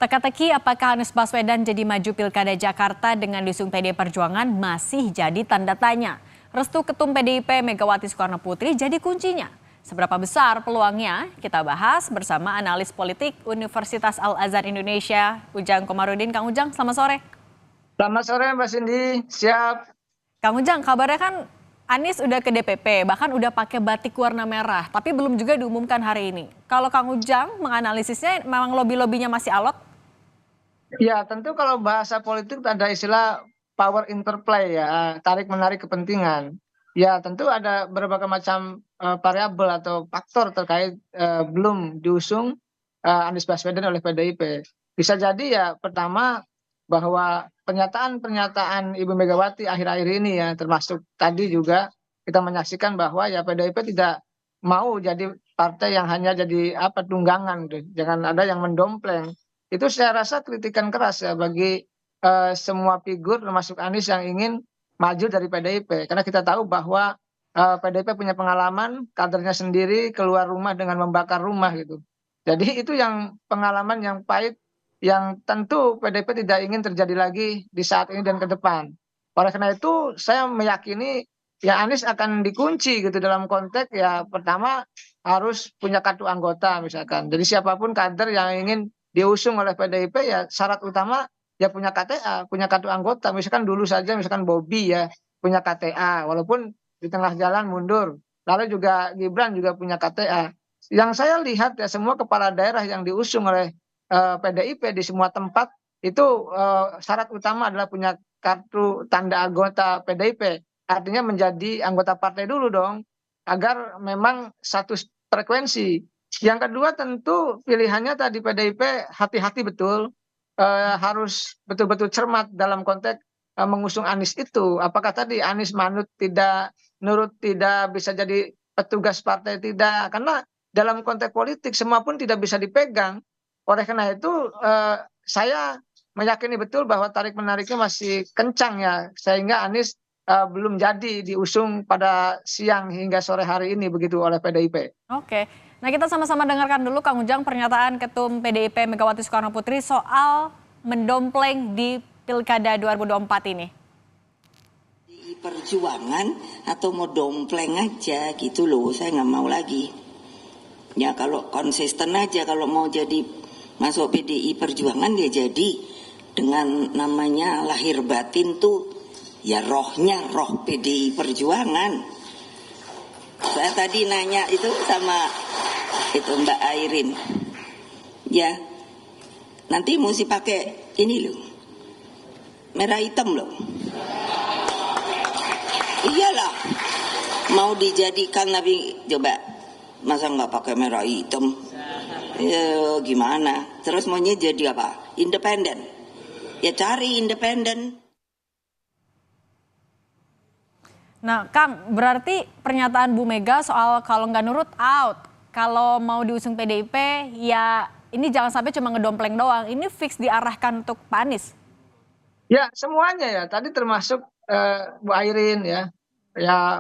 Teka-teki apakah Anies Baswedan jadi maju Pilkada Jakarta dengan diusung PDI Perjuangan masih jadi tanda tanya. Restu Ketum PDIP Megawati Soekarno Putri jadi kuncinya. Seberapa besar peluangnya? Kita bahas bersama analis politik Universitas Al-Azhar Indonesia, Ujang Komarudin. Kang Ujang, selamat sore. Selamat sore Mbak Cindy, siap. Kang Ujang, kabarnya kan Anies udah ke DPP, bahkan udah pakai batik warna merah, tapi belum juga diumumkan hari ini. Kalau Kang Ujang menganalisisnya memang lobby-lobbynya masih alot? Ya tentu kalau bahasa politik ada istilah power interplay ya, tarik-menarik kepentingan. Ya tentu ada berbagai macam variabel atau faktor terkait belum diusung Anies Baswedan oleh PDIP. Bisa jadi ya pertama bahwa pernyataan-pernyataan Ibu Megawati akhir-akhir ini ya termasuk tadi juga kita menyaksikan bahwa ya PDIP tidak mau jadi partai yang hanya jadi apa tunggangan gitu. Jangan ada yang mendompleng. Itu saya rasa kritikan keras ya bagi semua figur termasuk Anies yang ingin maju dari PDIP. Karena kita tahu bahwa PDIP punya pengalaman, kadernya sendiri keluar rumah dengan membakar rumah gitu. Jadi itu yang pengalaman yang pahit yang tentu PDIP tidak ingin terjadi lagi di saat ini dan ke depan. Oleh karena itu saya meyakini ya Anies akan dikunci gitu dalam konteks ya pertama harus punya kartu anggota misalkan. Jadi siapapun kader yang ingin diusung oleh PDIP ya syarat utama ya punya KTA, punya kartu anggota. Misalkan dulu saja misalkan Bobby ya punya KTA walaupun di tengah jalan mundur. Lalu juga Gibran juga punya KTA. Yang saya lihat ya semua kepala daerah yang diusung oleh PDIP di semua tempat itu syarat utama adalah punya kartu tanda anggota PDIP. Artinya menjadi anggota partai dulu dong agar memang satu frekuensi. Yang kedua tentu pilihannya tadi PDIP hati-hati betul, harus betul-betul cermat dalam konteks mengusung Anies itu. Apakah tadi Anies manut tidak, nurut tidak, bisa jadi petugas partai tidak. Karena dalam konteks politik semua pun tidak bisa dipegang. Oleh karena itu saya meyakini betul bahwa tarik-menariknya masih kencang ya. Sehingga Anies belum jadi diusung pada siang hingga sore hari ini begitu oleh PDIP. Oke, nah kita sama-sama dengarkan dulu Kang Ujang pernyataan Ketum PDIP Megawati Soekarno Putri soal mendompleng di Pilkada 2024 ini. Di perjuangan atau mau dompleng aja gitu loh, saya nggak mau lagi. Ya kalau konsisten aja, kalau mau jadi masuk PDI Perjuangan ya jadi dengan namanya lahir batin tuh ya rohnya roh PDI Perjuangan. Saya tadi nanya itu sama itu Mbak Airin, ya nanti mesti pakai ini loh, merah hitam loh. Iyalah, mau dijadikan Nabi coba masa nggak pakai merah hitam? Ya gimana? Terus maunya jadi apa? Independen? Ya cari independen. Nah Kang, berarti pernyataan Bu Mega soal kalau nggak nurut out, kalau mau diusung PDIP ya ini jangan sampai cuma ngedompleng doang, ini fix diarahkan untuk Pak Anies. Ya semuanya ya tadi termasuk Bu Airin ya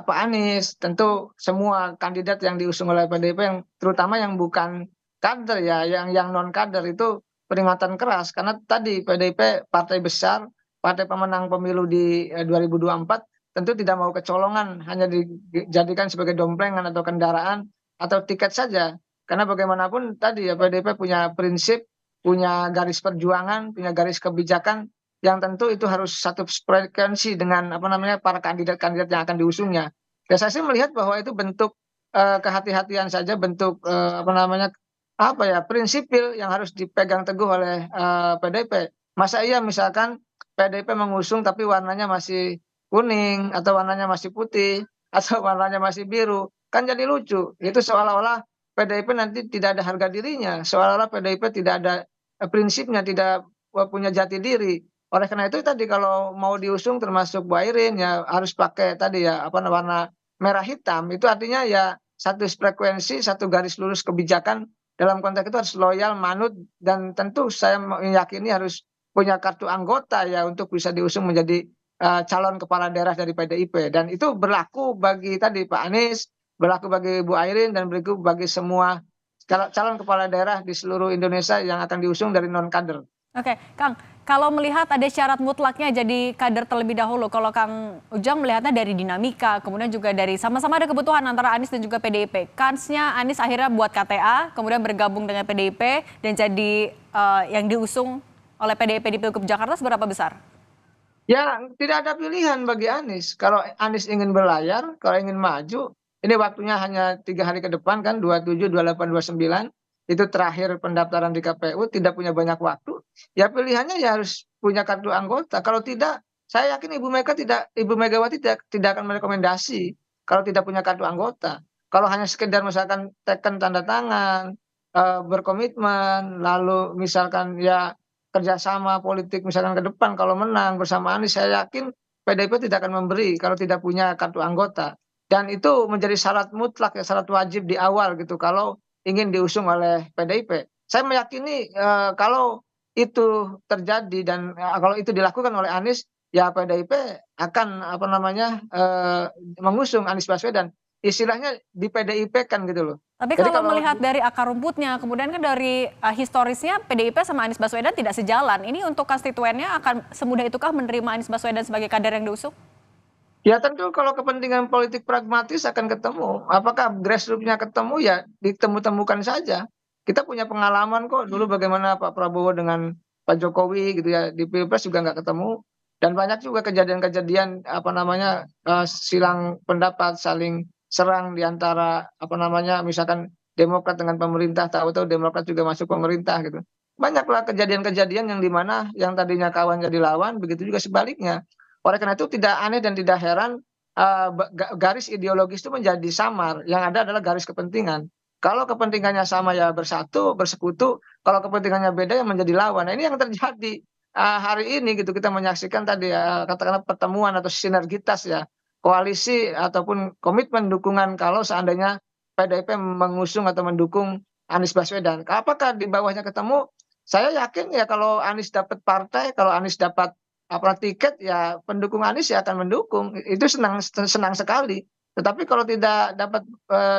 Pak Anies tentu semua kandidat yang diusung oleh PDIP yang terutama yang bukan kader ya yang non kader itu peringatan keras karena tadi PDIP partai besar partai pemenang pemilu di 2024 tentu tidak mau kecolongan hanya dijadikan sebagai domplengan atau kendaraan atau tiket saja karena bagaimanapun tadi ya PDIP punya prinsip punya garis perjuangan punya garis kebijakan yang tentu itu harus satu frekuensi dengan apa namanya para kandidat-kandidat yang akan diusungnya. Ya saya sih melihat bahwa itu bentuk kehati-hatian saja, bentuk apa namanya apa ya prinsipil yang harus dipegang teguh oleh PDIP. Masa iya misalkan PDIP mengusung tapi warnanya masih kuning atau warnanya masih putih atau warnanya masih biru, kan jadi lucu. Itu seolah-olah PDIP nanti tidak ada harga dirinya, seolah-olah PDIP tidak ada prinsipnya, tidak punya jati diri. Oleh karena itu tadi kalau mau diusung termasuk Bu Airin ya harus pakai tadi ya apa warna merah hitam itu artinya ya satu frekuensi, satu garis lurus kebijakan dalam konteks itu harus loyal, manut dan tentu saya meyakini harus punya kartu anggota ya untuk bisa diusung menjadi calon kepala daerah dari PDIP dan itu berlaku bagi tadi Pak Anies, berlaku bagi Bu Airin dan berlaku bagi semua calon kepala daerah di seluruh Indonesia yang akan diusung dari non kader. Oke, Kang, kalau melihat ada syarat mutlaknya jadi kader terlebih dahulu, kalau Kang Ujang melihatnya dari dinamika, kemudian juga dari sama-sama ada kebutuhan antara Anies dan juga PDIP. Kansnya Anies akhirnya buat KTA, kemudian bergabung dengan PDIP dan jadi yang diusung oleh PDIP di Pilgub Jakarta seberapa besar? Ya, tidak ada pilihan bagi Anies. Kalau Anies ingin berlayar, kalau ingin maju, ini waktunya hanya 3 hari ke depan kan, 27, 28, 29. Itu terakhir pendaftaran di KPU, tidak punya banyak waktu. Ya pilihannya ya harus punya kartu anggota. Kalau tidak, saya yakin Ibu Megawati tidak akan merekomendasi kalau tidak punya kartu anggota. Kalau hanya sekedar misalkan teken tanda tangan, berkomitmen, lalu misalkan ya kerjasama politik misalkan ke depan kalau menang bersama Anies, saya yakin PDIP tidak akan memberi kalau tidak punya kartu anggota. Dan itu menjadi syarat mutlak ya, syarat wajib di awal gitu kalau ingin diusung oleh PDIP. Saya meyakini kalau itu terjadi dan kalau itu dilakukan oleh Anies, ya PDIP akan apa namanya mengusung Anies Baswedan. Istilahnya di PDIP kan gitu loh. Tapi Jadi kalau kalau melihat dari akar rumputnya, kemudian kan dari historisnya PDIP sama Anies Baswedan tidak sejalan. Ini untuk konstituennya akan semudah itukah menerima Anies Baswedan sebagai kader yang diusung? Ya tentu kalau kepentingan politik pragmatis akan ketemu. Apakah grassroots-nya ketemu ya ditemu-temukan saja. Kita punya pengalaman kok dulu bagaimana Pak Prabowo dengan Pak Jokowi gitu ya di Pilpres juga nggak ketemu. Dan banyak juga kejadian-kejadian apa namanya silang pendapat, saling serang di antara apa namanya misalkan Demokrat dengan pemerintah, tahu-tahu Demokrat juga masuk pemerintah gitu. Banyaklah kejadian-kejadian yang dimana yang tadinya kawan jadi lawan, begitu juga sebaliknya. Oleh karena itu tidak aneh dan tidak heran garis ideologis itu menjadi samar, yang ada adalah garis kepentingan. Kalau kepentingannya sama ya bersatu, bersekutu, kalau kepentingannya beda ya menjadi lawan. Nah, ini yang terjadi hari ini gitu kita menyaksikan tadi ya katakanlah pertemuan atau sinergitas ya, koalisi ataupun komitmen dukungan kalau seandainya PDIP mengusung atau mendukung Anies Baswedan. Apakah di bawahnya ketemu? Saya yakin ya kalau Anies dapat partai, kalau Anies dapat apa tiket ya pendukung Anies ya akan mendukung, itu senang senang sekali. Tetapi kalau tidak dapat,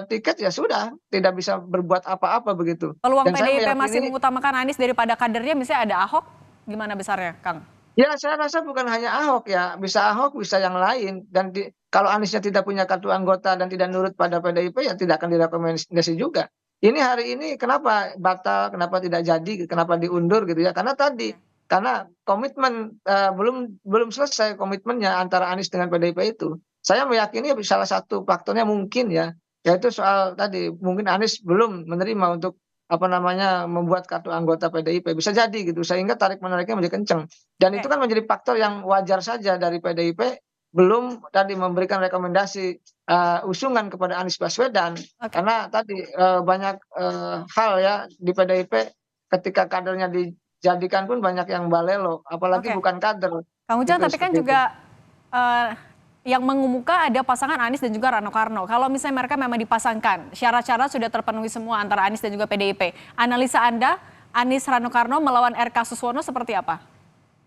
tiket ya sudah, tidak bisa berbuat apa-apa begitu. Peluang Dan saya PDIP masih meyakini mengutamakan Anies daripada kadernya, misalnya ada Ahok, gimana besarnya, Kang? ya saya rasa bukan hanya Ahok ya, bisa Ahok, bisa yang lain dan kalau Aniesnya tidak punya kartu anggota dan tidak nurut pada PDIP ya tidak akan direkomendasi juga. Ini hari ini kenapa batal, kenapa tidak jadi, kenapa diundur gitu ya, karena tadi, Oke. karena komitmen, belum belum selesai komitmennya antara Anies dengan PDIP itu. Saya meyakini salah satu faktornya mungkin ya, yaitu soal tadi, mungkin Anies belum menerima untuk, apa namanya, membuat kartu anggota PDIP, bisa jadi gitu, sehingga tarik-menariknya menjadi kenceng. Dan itu Oke, kan menjadi faktor yang wajar saja dari PDIP belum tadi memberikan rekomendasi, usungan kepada Anies Baswedan. oke, Karena tadi, banyak, hal ya di PDIP ketika kadernya dijadikan pun banyak yang balelo, apalagi oke. bukan kader, Kang Ujang, gitu tapi kan seperti itu. juga eh, yang mengemuka ada pasangan Anies dan juga Rano Karno. Kalau misalnya mereka memang dipasangkan, syarat-syarat sudah terpenuhi semua antara Anies dan juga PDIP. Analisa Anda, Anies Rano Karno melawan RK Suswono seperti apa?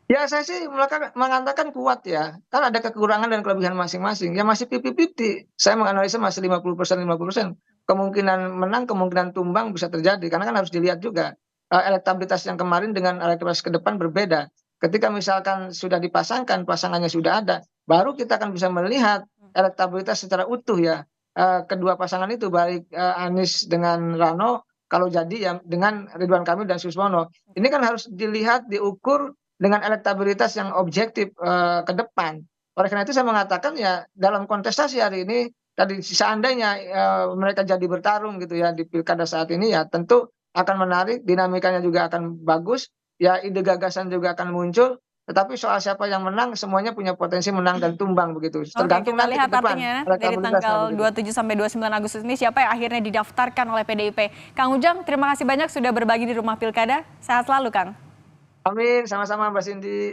Ya saya sih mengatakan kuat ya, kan ada kekurangan dan kelebihan masing-masing, ya masih 50-50. Saya menganalisa masih 50%, 50%. Kemungkinan menang, kemungkinan tumbang bisa terjadi, karena kan harus dilihat juga, elektabilitas yang kemarin dengan elektabilitas ke depan berbeda. Ketika misalkan sudah dipasangkan, pasangannya sudah ada, baru kita akan bisa melihat elektabilitas secara utuh ya, kedua pasangan itu baik, Anies dengan Rano, kalau jadi yang dengan Ridwan Kamil dan Suswono. Ini kan harus dilihat, diukur dengan elektabilitas yang objektif, ke depan. Oleh karena itu saya mengatakan ya dalam kontestasi hari ini tadi seandainya, mereka jadi bertarung gitu ya di pilkada saat ini ya tentu akan menarik, dinamikanya juga akan bagus, ya ide gagasan juga akan muncul, tetapi soal siapa yang menang semuanya punya potensi menang dan tumbang begitu, Oke, tergantung kita nanti ke lihat depan artinya dari elektabilitasnya tanggal begitu. 27 sampai 29 Agustus ini siapa yang akhirnya didaftarkan oleh PDIP. Kang Ujang, terima kasih banyak sudah berbagi di Rumah Pilkada. Sehat selalu, Kang. Amin, sama-sama Mbak Cindy.